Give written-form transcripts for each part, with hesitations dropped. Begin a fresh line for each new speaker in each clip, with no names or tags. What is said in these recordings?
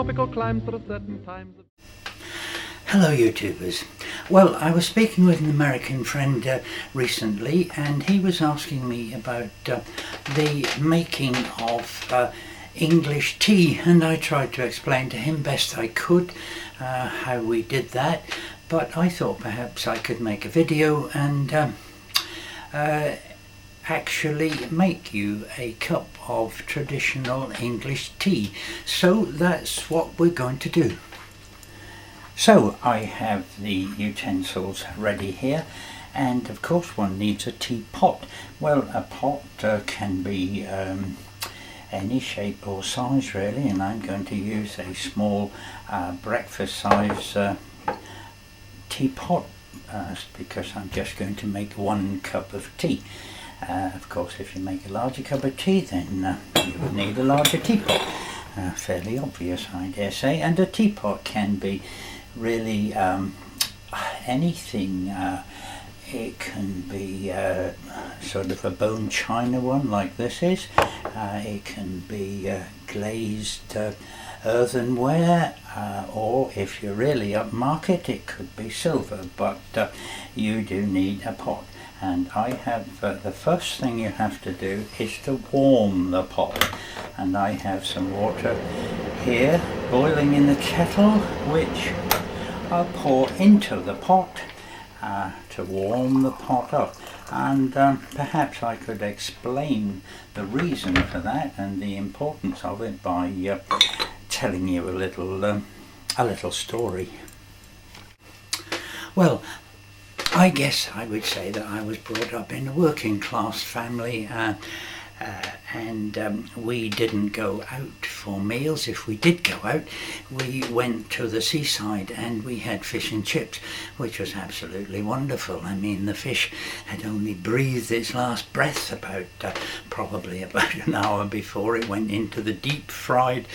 tropical climes at a certain time.
Hello YouTubers. Well, I was speaking with an American friend recently, and he was asking me about the making of English tea, and I tried to explain to him best I could how we did that, but I thought perhaps I could make a video and actually make you a cup of traditional English tea. So that's what we're going to do. So I have the utensils ready here, and of course one needs a teapot. Well, a pot can be any shape or size really, and I'm going to use a small breakfast size teapot because I'm just going to make 1 cup of tea. Of course, if you make a larger cup of tea, then you would need a larger teapot. Fairly obvious, I dare say. And a teapot can be really anything. It can be sort of a bone china one like this is. It can be glazed earthenware, or if you're really upmarket, it could be silver, but you do need a pot. And I have the first thing you have to do is to warm the pot, and I have some water here boiling in the kettle, which I'll pour into the pot to warm the pot up. And perhaps I could explain the reason for that and the importance of it by telling you a little story. Well, I guess I would say that I was brought up in a working class family, and we didn't go out for meals. If we did go out, we went to the seaside and we had fish and chips, which was absolutely wonderful. I mean, the fish had only breathed its last breath probably about an hour before it went into the deep fried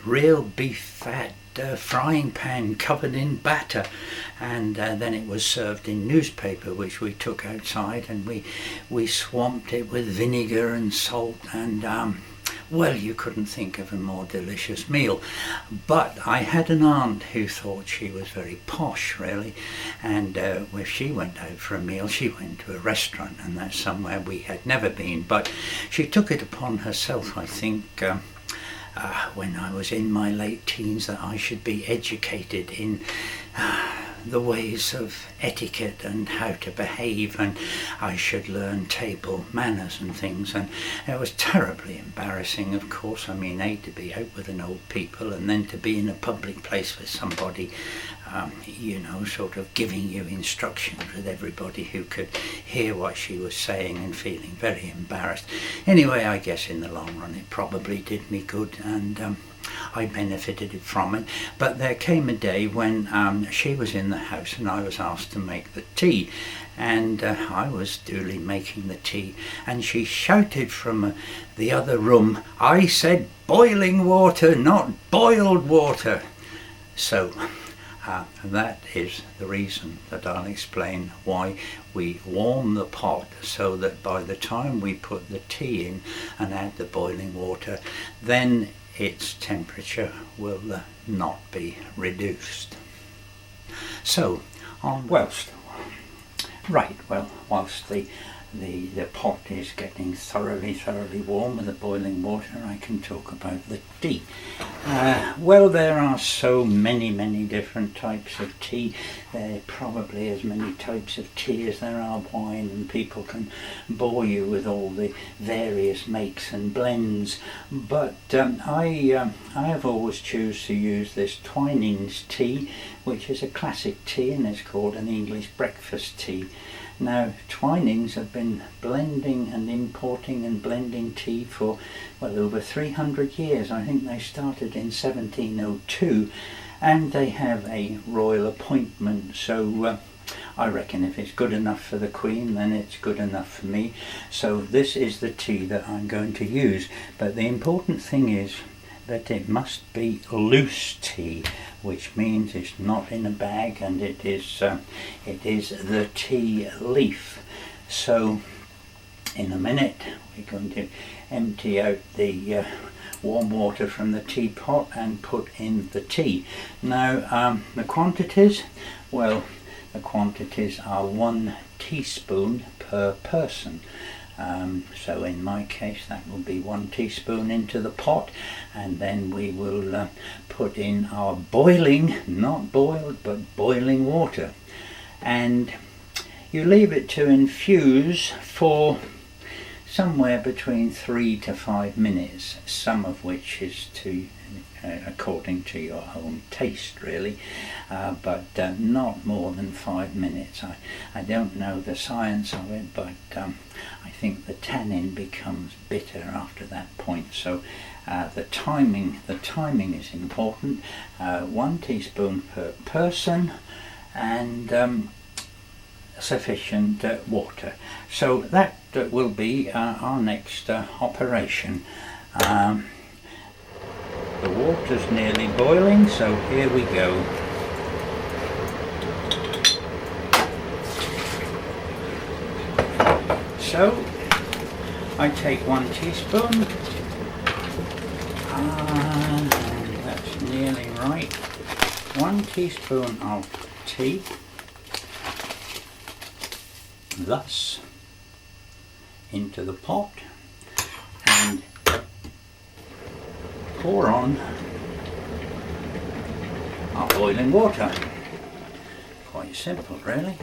real beef fat frying pan covered in batter, and then it was served in newspaper, which we took outside, and we swamped it with vinegar and salt, and well, you couldn't think of a more delicious meal. But I had an aunt who thought she was very posh really, and if she went out for a meal, she went to a restaurant, and that's somewhere we had never been. But she took it upon herself, I think, when I was in my late teens, that I should be educated in the ways of etiquette and how to behave, and I should learn table manners and things. And it was terribly embarrassing, of course. I mean, to be out with an old people, and then to be in a public place with somebody you know, sort of giving you instructions with everybody who could hear what she was saying, and feeling very embarrassed. Anyway, I guess in the long run it probably did me good, and I benefited from it. But there came a day when she was in the house and I was asked to make the tea, and I was duly making the tea, and she shouted from the other room, "I said boiling water, not boiled water." So that is the reason that I'll explain why we warm the pot, so that by the time we put the tea in and add the boiling water, then its temperature will not be reduced. So, whilst the pot is getting thoroughly warm with the boiling water, I can talk about the tea. Well, there are so many different types of tea. There are probably as many types of tea as there are wine, and people can bore you with all the various makes and blends. But I have always choose to use this Twinings tea, which is a classic tea, and it's called an English breakfast tea. Now, Twinings have been blending and importing and blending tea for, well, over 300 years. I think they started in 1702, and they have a royal appointment, so I reckon if it's good enough for the Queen, then it's good enough for me. So this is the tea that I'm going to use. But the important thing is that it must be loose tea, which means it's not in a bag, and it is the tea leaf. So in a minute we're going to empty out the warm water from the teapot and put in the tea. Now the quantities, well, the quantities are 1 teaspoon per person. So in my case that will be 1 teaspoon into the pot, and then we will put in our boiling, not boiled, but boiling water. And you leave it to infuse for somewhere between 3 to 5 minutes, some of which is to according to your own taste really, but not more than 5 minutes. I don't know the science of it, but I think the tannin becomes bitter after that point, so the timing is important. 1 teaspoon per person, and sufficient water. So that will be our next operation. The water's nearly boiling, so here we go. So I take 1 teaspoon, and that's nearly right. 1 teaspoon of tea, thus into the pot, and pour on our boiling water. Quite simple really.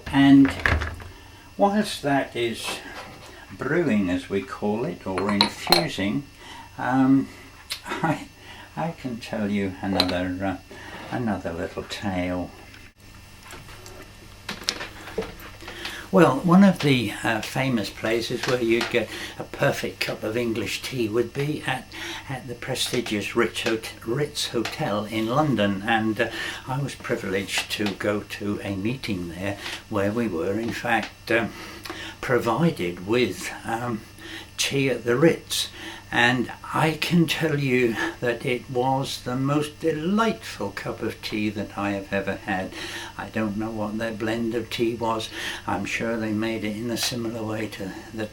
And whilst that is brewing, as we call it, or infusing, I can tell you another little tale. Well, one of the famous places where you'd get a perfect cup of English tea would be at the prestigious Ritz Hotel in London, and I was privileged to go to a meeting there where we were in fact provided with tea at the Ritz. And I can tell you that it was the most delightful cup of tea that I have ever had. I don't know what their blend of tea was. I'm sure they made it in a similar way to that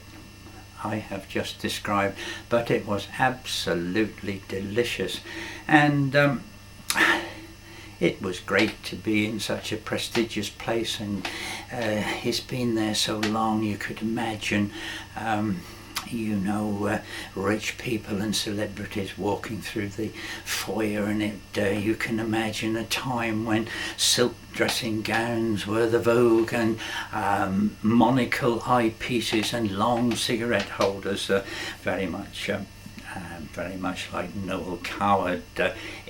I have just described, but it was absolutely delicious. And it was great to be in such a prestigious place, and it's been there so long. You could imagine rich people and celebrities walking through the foyer, and you can imagine a time when silk dressing gowns were the vogue, and monocle eyepieces and long cigarette holders, very much like Noel Coward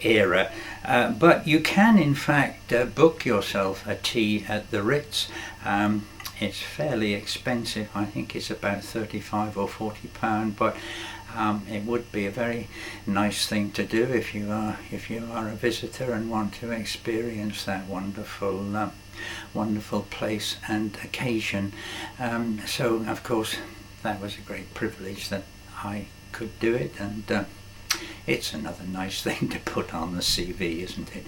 era. But you can in fact book yourself a tea at the Ritz. It's fairly expensive. I think it's about £35 or £40, but it would be a very nice thing to do if you are a visitor and want to experience that wonderful place and occasion. So of course that was a great privilege that I could do it, and it's another nice thing to put on the CV, isn't it?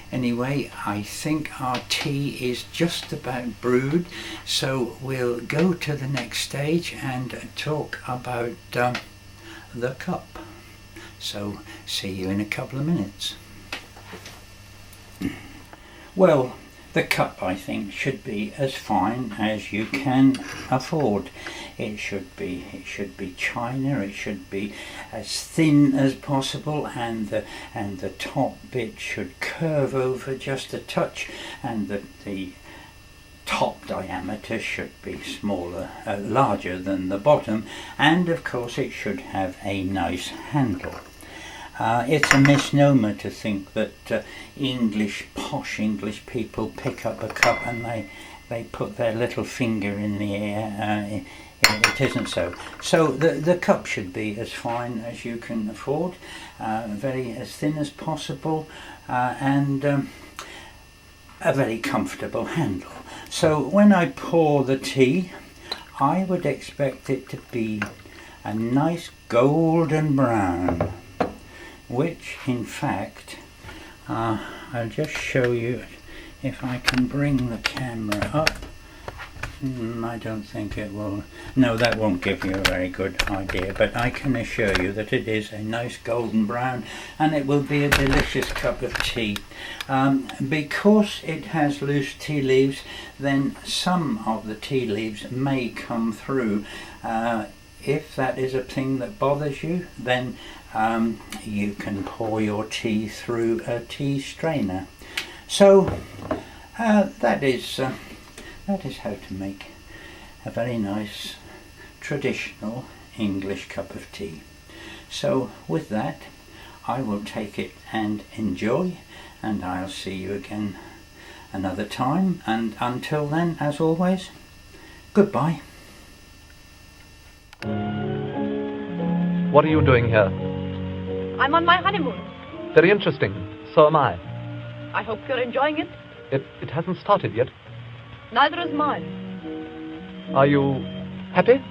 Anyway, I think our tea is just about brewed, so we'll go to the next stage and talk about the cup. So see you in a couple of minutes. Well, the cup, I think, should be as fine as you can afford. It should be china. It should be as thin as possible, and the top bit should curve over just a touch, and the top diameter should be larger than the bottom, and of course it should have a nice handle. It's a misnomer to think that posh English people pick up a cup and they put their little finger in the air. It isn't so. So the cup should be as fine as you can afford, as thin as possible, and a very comfortable handle. So when I pour the tea, I would expect it to be a nice golden brown, which in fact I'll just show you if I can bring the camera up. I don't think it will. No, that won't give you a very good idea, but I can assure you that it is a nice golden brown and it will be a delicious cup of tea. Because it has loose tea leaves, then some of the tea leaves may come through. If that is a thing that bothers you, then you can pour your tea through a tea strainer. So that is how to make a very nice traditional English cup of tea. So with that, I will take it and enjoy, and I'll see you again another time, and until then, as always, goodbye.
What are you doing here?
I'm on my honeymoon.
Very interesting. So am I.
I hope you're enjoying it.
It hasn't started yet.
Neither is mine.
Are you happy?